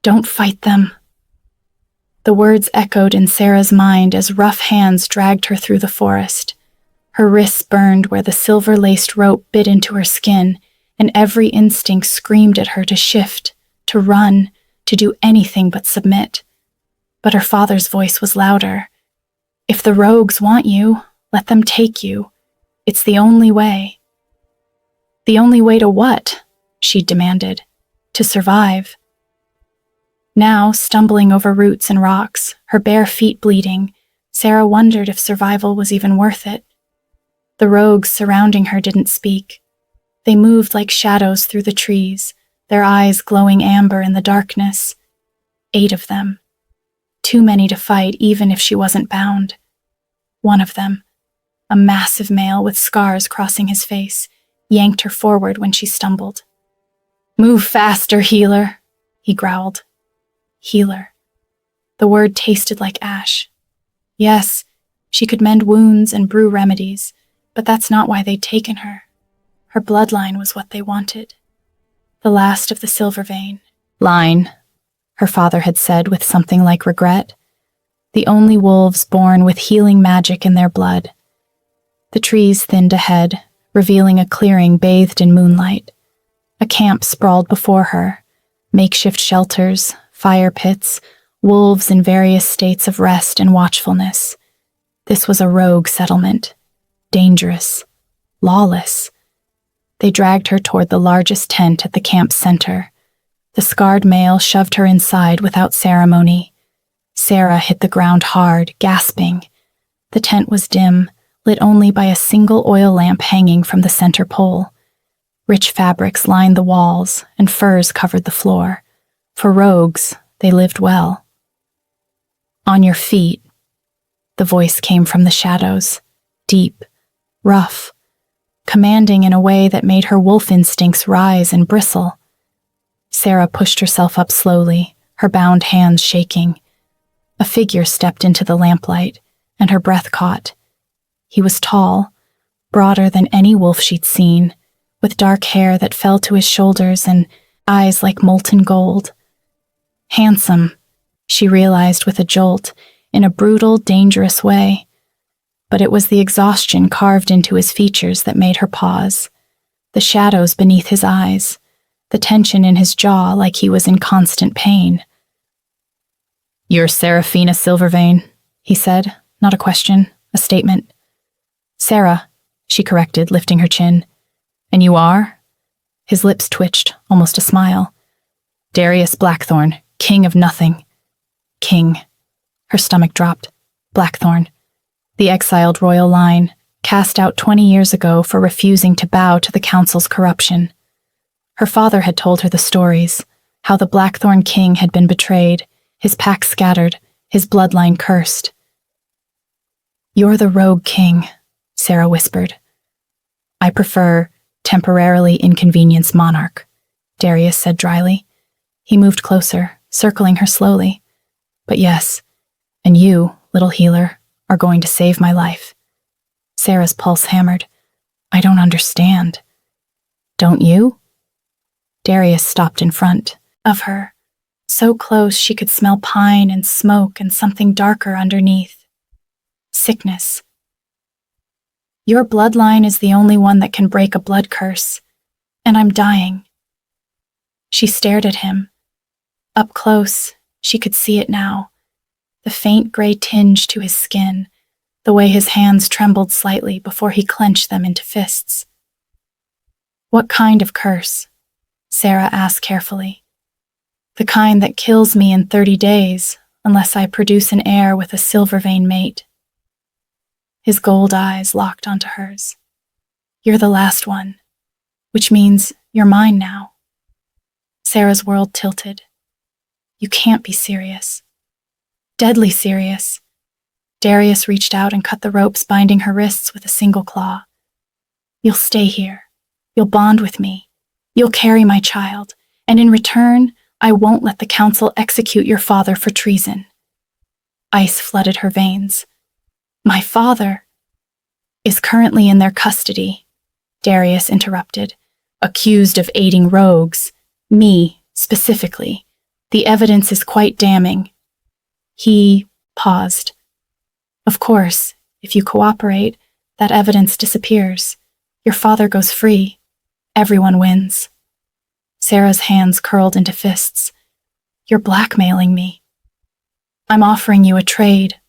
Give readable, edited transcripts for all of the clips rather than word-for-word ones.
Don't fight them. The words echoed in Sera's mind as rough hands dragged her through the forest. Her wrists burned where the silver-laced rope bit into her skin, and every instinct screamed at her to shift, to run, to do anything but submit. But her father's voice was louder. If the rogues want you, let them take you. It's the only way. The only way to what? She demanded. To survive. Now, stumbling over roots and rocks, her bare feet bleeding, Sera wondered if survival was even worth it. The rogues surrounding her didn't speak. They moved like shadows through the trees, their eyes glowing amber in the darkness. 8 of them. Too many to fight even if she wasn't bound. One of them, a massive male with scars crossing his face, yanked her forward when she stumbled. "Move faster, healer," he growled. Healer. The word tasted like ash. Yes, she could mend wounds and brew remedies, but that's not why they'd taken her. Her bloodline was what they wanted. The last of the Silvervein. Line, her father had said with something like regret. The only wolves born with healing magic in their blood. The trees thinned ahead, revealing a clearing bathed in moonlight. A camp sprawled before her, makeshift shelters, fire pits, wolves in various states of rest and watchfulness. This was a rogue settlement. Dangerous. Lawless. They dragged her toward the largest tent at the camp's center. The scarred male shoved her inside without ceremony. Sera hit the ground hard, gasping. The tent was dim, lit only by a single oil lamp hanging from the center pole. Rich fabrics lined the walls, and furs covered the floor. For rogues, they lived well. "On your feet," the voice came from the shadows, deep, rough, commanding in a way that made her wolf instincts rise and bristle. Sera pushed herself up slowly, her bound hands shaking. A figure stepped into the lamplight, and her breath caught. He was tall, broader than any wolf she'd seen, with dark hair that fell to his shoulders and eyes like molten gold. Handsome, she realized with a jolt, in a brutal, dangerous way. But it was the exhaustion carved into his features that made her pause. The shadows beneath his eyes, the tension in his jaw like he was in constant pain. "You're Seraphina Silvervein," he said, not a question, a statement. "Sera," she corrected, lifting her chin. "And you are?" His lips twitched, almost a smile. "Darius Blackthorn, king of nothing." King. Her stomach dropped. Blackthorn. The exiled royal line, cast out 20 years ago for refusing to bow to the council's corruption. Her father had told her the stories, how the Blackthorn king had been betrayed, his pack scattered, his bloodline cursed. "You're the rogue king," Sera whispered. "I prefer temporarily inconvenienced monarch," Darius said dryly. He moved closer, circling her slowly. "But yes, and you, little healer, are going to save my life." Sera's pulse hammered. "I don't understand." "Don't you?" Darius stopped in front of her, so close she could smell pine and smoke and something darker underneath. Sickness. "Your bloodline is the only one that can break a blood curse, and I'm dying." She stared at him. Up close, she could see it now. The faint gray tinge to his skin, the way his hands trembled slightly before he clenched them into fists. "What kind of curse?" Sera asked carefully. "The kind that kills me in 30 days, unless I produce an heir with a Silvervein mate." His gold eyes locked onto hers. "You're the last one, which means you're mine now." Sera's world tilted. "You can't be serious." "Deadly serious." Darius reached out and cut the ropes binding her wrists with a single claw. "You'll stay here. You'll bond with me. You'll carry my child. And in return, I won't let the council execute your father for treason." Ice flooded her veins. "My father is currently in their custody," Darius interrupted, "accused of aiding rogues. Me, specifically. The evidence is quite damning. He paused. Of course, if you cooperate, that evidence disappears. Your father goes free. Everyone wins. Sera's hands curled into fists. You're blackmailing me. I'm offering you a trade,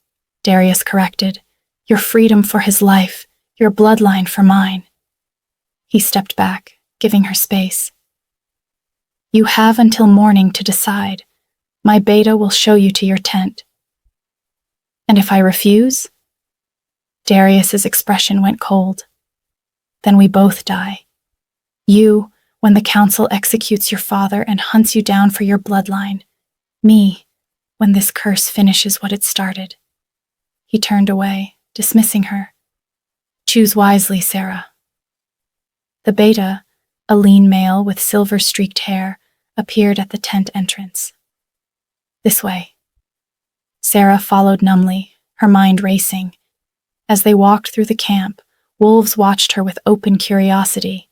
Darius corrected. Your freedom for his life, your bloodline for mine. He stepped back, giving her space. You have until morning to decide. My beta will show you to your tent. And if I refuse? Darius's expression went cold. Then we both die. You, when the council executes your father and hunts you down for your bloodline. Me, when this curse finishes what it started. He turned away, dismissing her. Choose wisely, Sera. The beta, a lean male with silver-streaked hair, appeared at the tent entrance. This way. Sera followed numbly, her mind racing. As they walked through the camp, wolves watched her with open curiosity,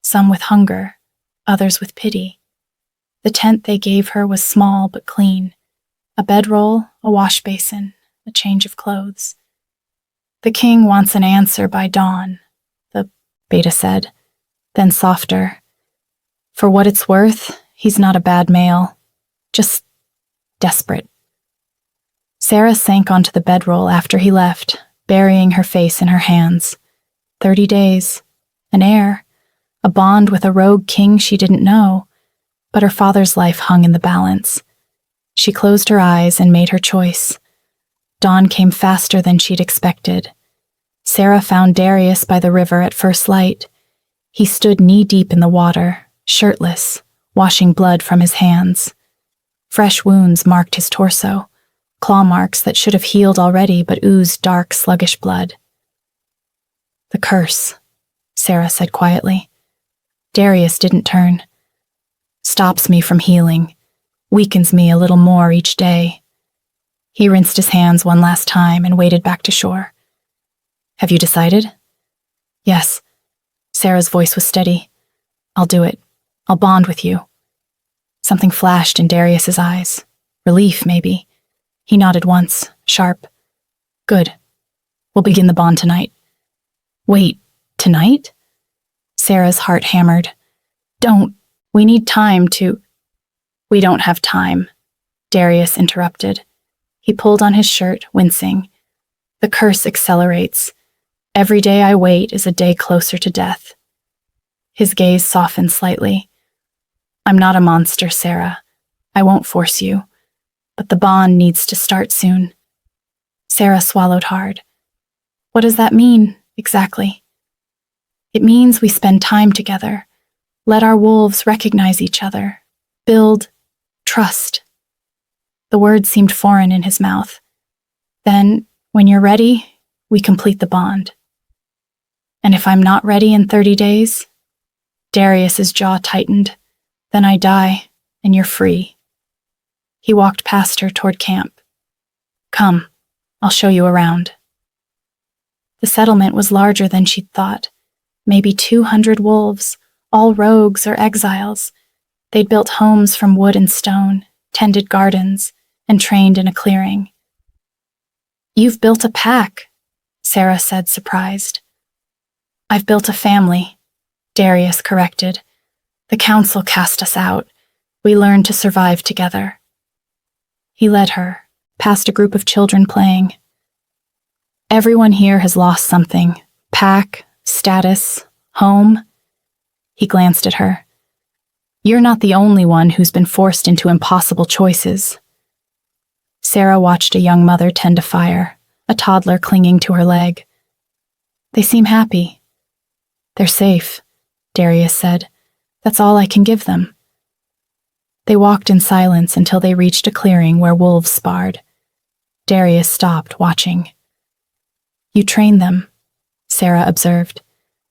some with hunger, others with pity. The tent they gave her was small but clean. A bedroll, a wash basin, a change of clothes. The king wants an answer by dawn, the beta said, then softer. For what it's worth, he's not a bad male, just desperate. Sera sank onto the bedroll after he left, burying her face in her hands. 30 days, an heir, a bond with a rogue king she didn't know, but her father's life hung in the balance. She closed her eyes and made her choice. Dawn came faster than she'd expected. Sera found Darius by the river at first light. He stood knee-deep in the water, shirtless, washing blood from his hands. Fresh wounds marked his torso, claw marks that should have healed already but oozed dark, sluggish blood. The curse, Sera said quietly. Darius didn't turn. Stops me from healing, weakens me a little more each day. He rinsed his hands one last time and waded back to shore. Have you decided? Yes. Sera's voice was steady. I'll do it. I'll bond with you. Something flashed in Darius's eyes. Relief, maybe. He nodded once, sharp. Good. We'll begin the bond tonight. Wait, tonight? Sera's heart hammered. Don't. We need time to... We don't have time, Darius interrupted. He pulled on his shirt, wincing. The curse accelerates. Every day I wait is a day closer to death. His gaze softened slightly. I'm not a monster, Sera. I won't force you. But the bond needs to start soon. Sera swallowed hard. What does that mean, exactly? It means we spend time together. Let our wolves recognize each other. Build trust. The words seemed foreign in his mouth. Then, when you're ready, we complete the bond. And if I'm not ready in 30 days? Darius's jaw tightened. Then I die, and you're free. He walked past her toward camp. Come, I'll show you around. The settlement was larger than she'd thought. Maybe 200 wolves, all rogues or exiles. They'd built homes from wood and stone, tended gardens, and trained in a clearing. You've built a pack, Sera said, surprised. I've built a family, Darius corrected. The council cast us out. We learned to survive together. He led her, past a group of children playing. Everyone here has lost something. Pack, status, home. He glanced at her. You're not the only one who's been forced into impossible choices. Sera watched a young mother tend a fire, a toddler clinging to her leg. They seem happy. They're safe, Darius said. That's all I can give them. They walked in silence until they reached a clearing where wolves sparred. Darius stopped, watching. You train them, Sera observed.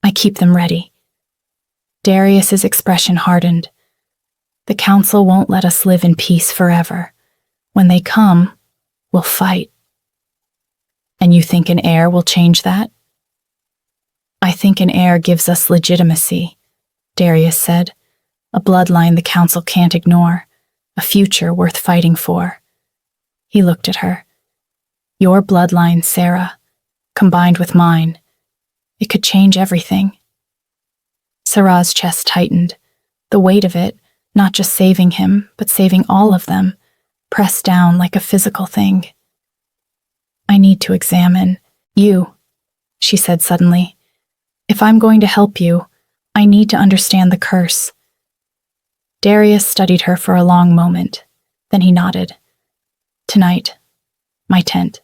I keep them ready. Darius's expression hardened. The council won't let us live in peace forever. When they come, we'll fight. And you think an heir will change that? I think an heir gives us legitimacy, Darius said. A bloodline the council can't ignore. a future worth fighting for. He looked at her. Your bloodline, Sera, combined with mine, it could change everything. Sera's chest tightened. The weight of it, not just saving him, but saving all of them, pressed down like a physical thing. I need to examine you, she said suddenly. If I'm going to help you, I need to understand the curse. Darius studied her for a long moment. Then he nodded. Tonight, my tent.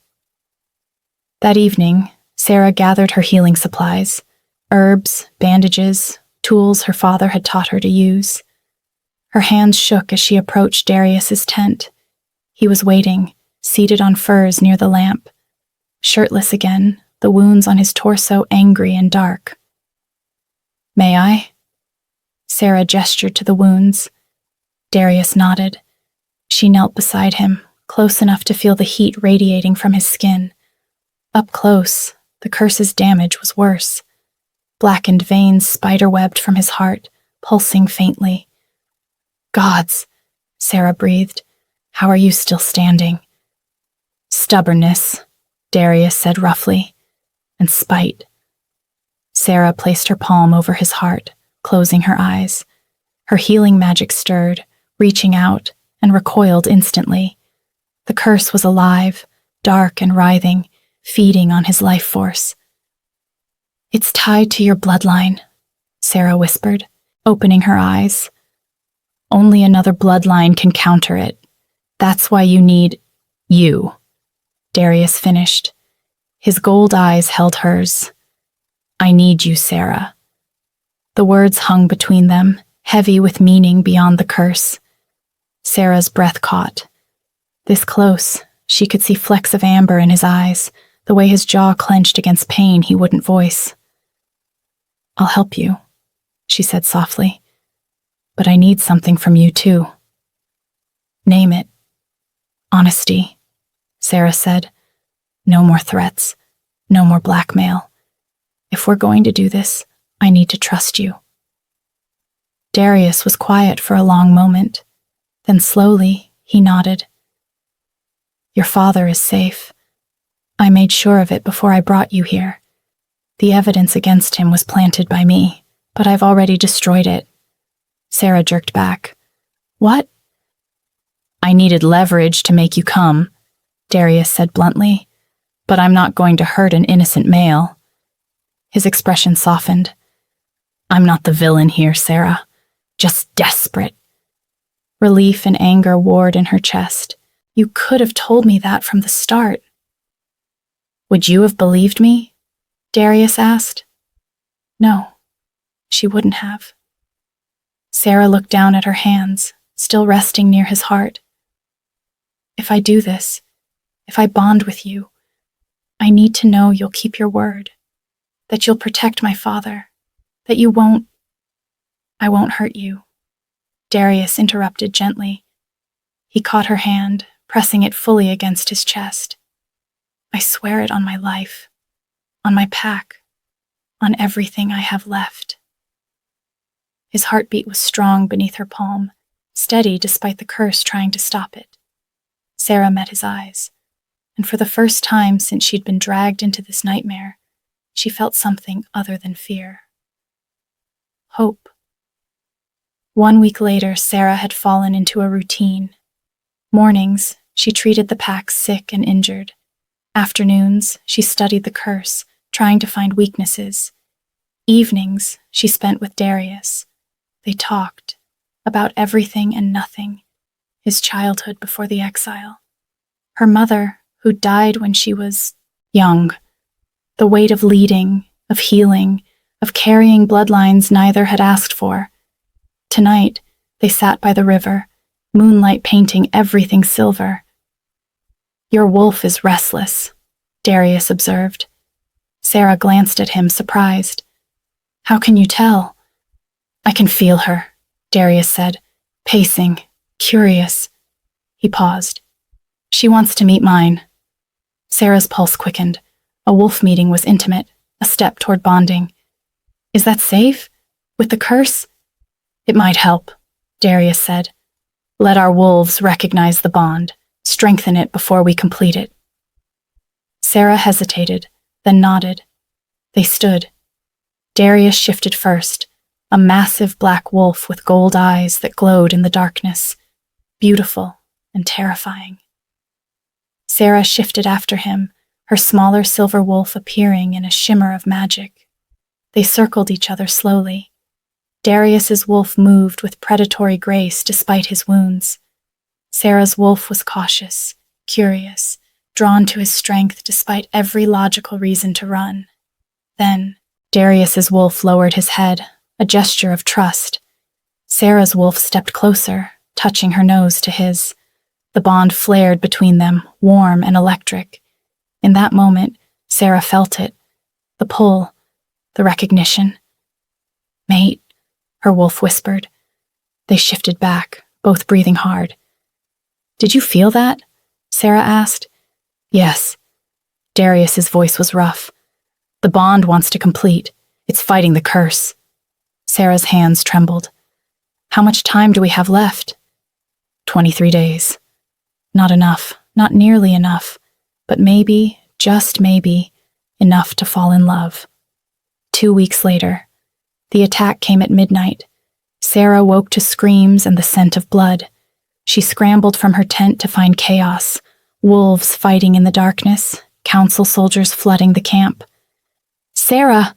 That evening, Sera gathered her healing supplies, herbs, bandages, tools her father had taught her to use. Her hands shook as she approached Darius's tent. He was waiting, seated on furs near the lamp. Shirtless again, the wounds on his torso angry and dark. May I? Sera gestured to the wounds. Darius nodded. She knelt beside him, close enough to feel the heat radiating from his skin. Up close, the curse's damage was worse. Blackened veins spiderwebbed from his heart, pulsing faintly. Gods, Sera breathed. How are you still standing? Stubbornness, Darius said roughly, and spite. Sera placed her palm over his heart, closing her eyes. Her healing magic stirred, reaching out, and recoiled instantly. The curse was alive, dark and writhing, feeding on his life force. It's tied to your bloodline, Sera whispered, opening her eyes. Only another bloodline can counter it. That's why you need you, Darius finished. His gold eyes held hers. I need you, Sera. The words hung between them, heavy with meaning beyond the curse. Sera's breath caught. This close, she could see flecks of amber in his eyes, the way his jaw clenched against pain he wouldn't voice. I'll help you, she said softly. But I need something from you too. Name it. Honesty, Sera said. No more threats. No more blackmail. If we're going to do this, I need to trust you. Darius was quiet for a long moment. Then slowly, he nodded. Your father is safe. I made sure of it before I brought you here. The evidence against him was planted by me, but I've already destroyed it. Sera jerked back. What? I needed leverage to make you come, Darius said bluntly, but I'm not going to hurt an innocent male. His expression softened. I'm not the villain here, Sera. Just desperate. Relief and anger warred in her chest. You could have told me that from the start. Would you have believed me? Darius asked. No, she wouldn't have. Sera looked down at her hands, still resting near his heart. If I do this, if I bond with you, I need to know you'll keep your word, that you'll protect my father, that you won't... I won't hurt you. Darius interrupted gently. He caught her hand, pressing it fully against his chest. I swear it on my life, on my pack, on everything I have left. His heartbeat was strong beneath her palm, steady despite the curse trying to stop it. Sera met his eyes, and for the first time since she'd been dragged into this nightmare, she felt something other than fear. Hope. 1 week later, Sera had fallen into a routine. Mornings, she treated the pack's sick and injured. Afternoons, she studied the curse, trying to find weaknesses. Evenings, she spent with Darius. They talked about everything and nothing, his childhood before the exile, her mother, who died when she was young, the weight of leading, of healing, of carrying bloodlines neither had asked for. Tonight, they sat by the river, moonlight painting everything silver. Your wolf is restless, Darius observed. Sera glanced at him, surprised. How can you tell? I can feel her, Darius said, pacing, curious. He paused. She wants to meet mine. Sera's pulse quickened. A wolf meeting was intimate, a step toward bonding. Is that safe? With the curse? It might help, Darius said. Let our wolves recognize the bond, strengthen it before we complete it. Sera hesitated, then nodded. They stood. Darius shifted first, a massive black wolf with gold eyes that glowed in the darkness, beautiful and terrifying. Sera shifted after him, her smaller silver wolf appearing in a shimmer of magic. They circled each other slowly. Darius's wolf moved with predatory grace despite his wounds. Sera's wolf was cautious, curious, drawn to his strength despite every logical reason to run. Then, Darius's wolf lowered his head, a gesture of trust. Sera's wolf stepped closer, touching her nose to his. The bond flared between them, warm and electric. In that moment, Sera felt it. The pull, the recognition. "Mate," her wolf whispered. They shifted back, both breathing hard. "Did you feel that?" Sera asked. "Yes." Darius's voice was rough. "The bond wants to complete. It's fighting the curse." Sera's hands trembled. "How much time do we have left?" 23 days. Not enough, not nearly enough, but maybe, just maybe, enough to fall in love. 2 weeks later, the attack came at midnight. Sera woke to screams and the scent of blood. She scrambled from her tent to find chaos, wolves fighting in the darkness, council soldiers flooding the camp. "Sera!"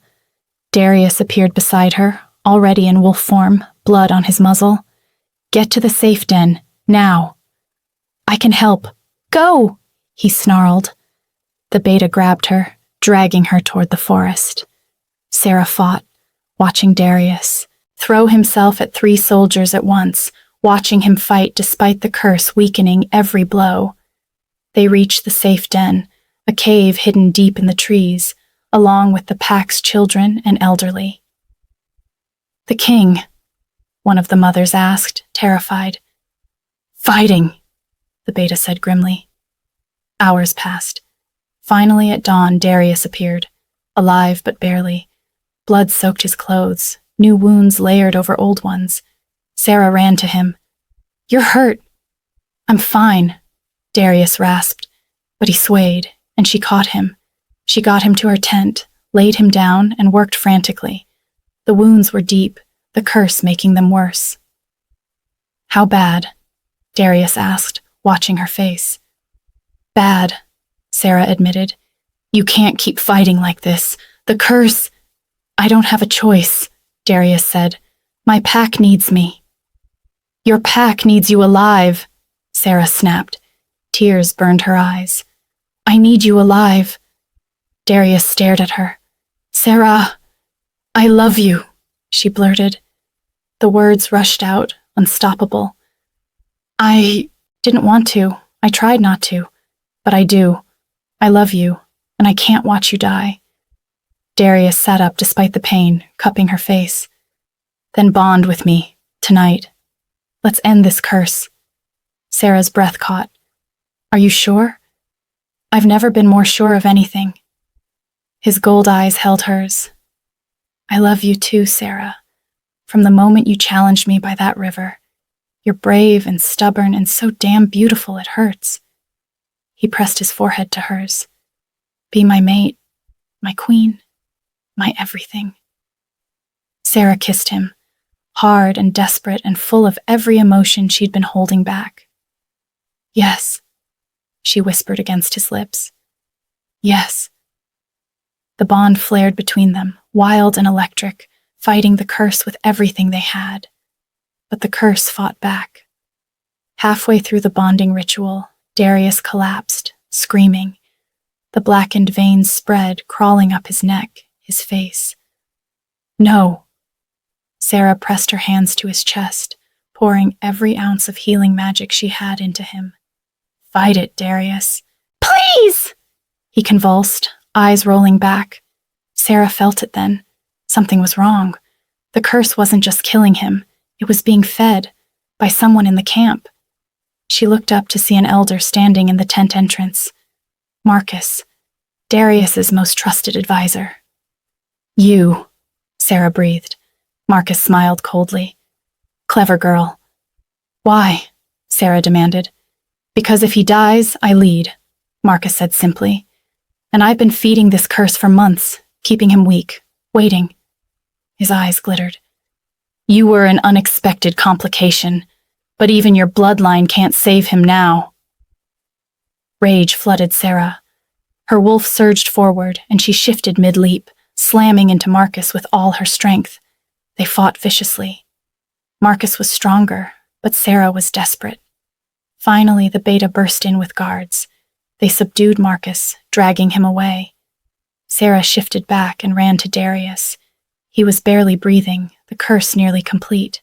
Darius appeared beside her, already in wolf form, blood on his muzzle. "Get to the safe den, now." "I can help. Go!" he snarled. The beta grabbed her, dragging her toward the forest. Sera fought, watching Darius throw himself at 3 soldiers at once, watching him fight despite the curse weakening every blow. They reached the safe den, a cave hidden deep in the trees, along with the pack's children and elderly. "The king?" one of the mothers asked, terrified. "Fighting," the beta said grimly. Hours passed. Finally at dawn, Darius appeared, alive but barely. Blood soaked his clothes, new wounds layered over old ones. Sera ran to him. "You're hurt." "I'm fine," Darius rasped, but he swayed, and she caught him. She got him to her tent, laid him down, and worked frantically. The wounds were deep, the curse making them worse. "How bad?" Darius asked, watching her face. "Bad," Sera admitted. "You can't keep fighting like this. The curse—" "I don't have a choice," Darius said. "My pack needs me." "Your pack needs you alive," Sera snapped. Tears burned her eyes. "I need you alive." Darius stared at her. "Sera, I love you," she blurted. The words rushed out, unstoppable. "I didn't want to. I tried not to. But I do. I love you, and I can't watch you die." Darius sat up despite the pain, cupping her face. "Then bond with me, tonight. Let's end this curse." Sera's breath caught. "Are you sure?" "I've never been more sure of anything." His gold eyes held hers. "I love you too, Sera. From the moment you challenged me by that river. You're brave and stubborn and so damn beautiful it hurts." He pressed his forehead to hers. "Be my mate, my queen, my everything." Sera kissed him, hard and desperate and full of every emotion she'd been holding back. "Yes," she whispered against his lips. "Yes." The bond flared between them, wild and electric, fighting the curse with everything they had. But the curse fought back. Halfway through the bonding ritual, Darius collapsed, screaming. The blackened veins spread, crawling up his neck, his face. "No." Sera pressed her hands to his chest, pouring every ounce of healing magic she had into him. "Fight it, Darius." "Please!" He convulsed, eyes rolling back. Sera felt it then. Something was wrong. The curse wasn't just killing him. It was being fed by someone in the camp. She looked up to see an elder standing in the tent entrance. Marcus, Darius's most trusted advisor. "You," Sera breathed. Marcus smiled coldly. "Clever girl." "Why?" Sera demanded. Because if he dies, I lead, Marcus said simply. And I've been feeding this curse for months, keeping him weak, waiting. His eyes glittered. You were an unexpected complication, but even your bloodline can't save him now. Rage flooded Sera. Her wolf surged forward, and she shifted mid-leap, slamming into Marcus with all her strength. They fought viciously. Marcus was stronger, but Sera was desperate. Finally, the beta burst in with guards. They subdued Marcus, dragging him away. Sera shifted back and ran to Darius. He was barely breathing, the curse nearly complete.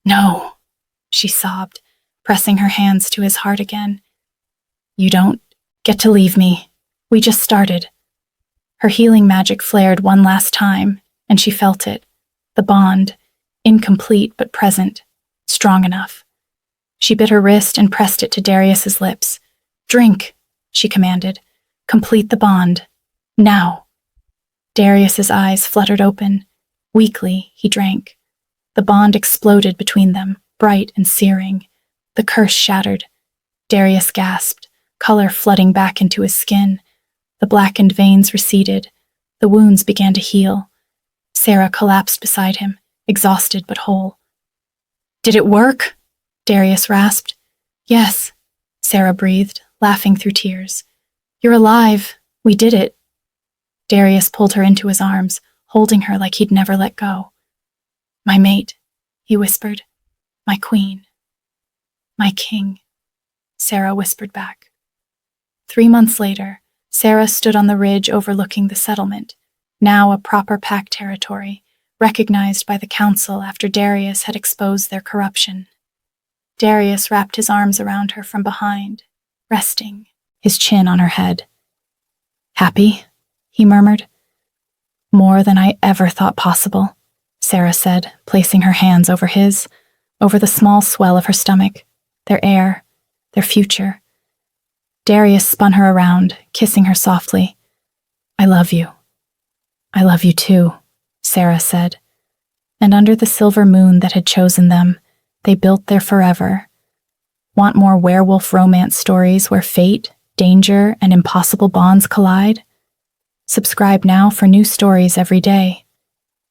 No, she sobbed, pressing her hands to his heart again. You don't get to leave me. We just started. Her healing magic flared one last time, and she felt it. The bond, incomplete but present, strong enough. She bit her wrist and pressed it to Darius's lips. Drink, she commanded. Complete the bond. Now. Darius's eyes fluttered open. Weakly, he drank. The bond exploded between them, bright and searing. The curse shattered. Darius gasped, color flooding back into his skin. The blackened veins receded. The wounds began to heal. Sera collapsed beside him, exhausted but whole. Did it work? Darius rasped. Yes, Sera breathed, laughing through tears. You're alive. We did it. Darius pulled her into his arms, holding her like he'd never let go. My mate, he whispered. My queen. My king, Sera whispered back. 3 months later, Sera stood on the ridge overlooking the settlement, now a proper pack territory, recognized by the council after Darius had exposed their corruption. Darius wrapped his arms around her from behind, resting, his chin on her head. Happy? He murmured. More than I ever thought possible, Sera said, placing her hands over his, over the small swell of her stomach, their air, their future. Darius spun her around, kissing her softly. I love you. I love you too, Sera said. And under the silver moon that had chosen them, they built their forever. Want more werewolf romance stories where fate, danger, and impossible bonds collide? Subscribe now for new stories every day.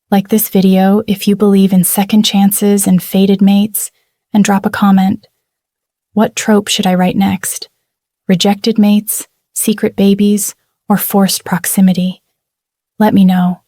Like this video if you believe in second chances and fated mates, and drop a comment. What trope should I write next? Rejected mates, secret babies, or forced proximity? Let me know.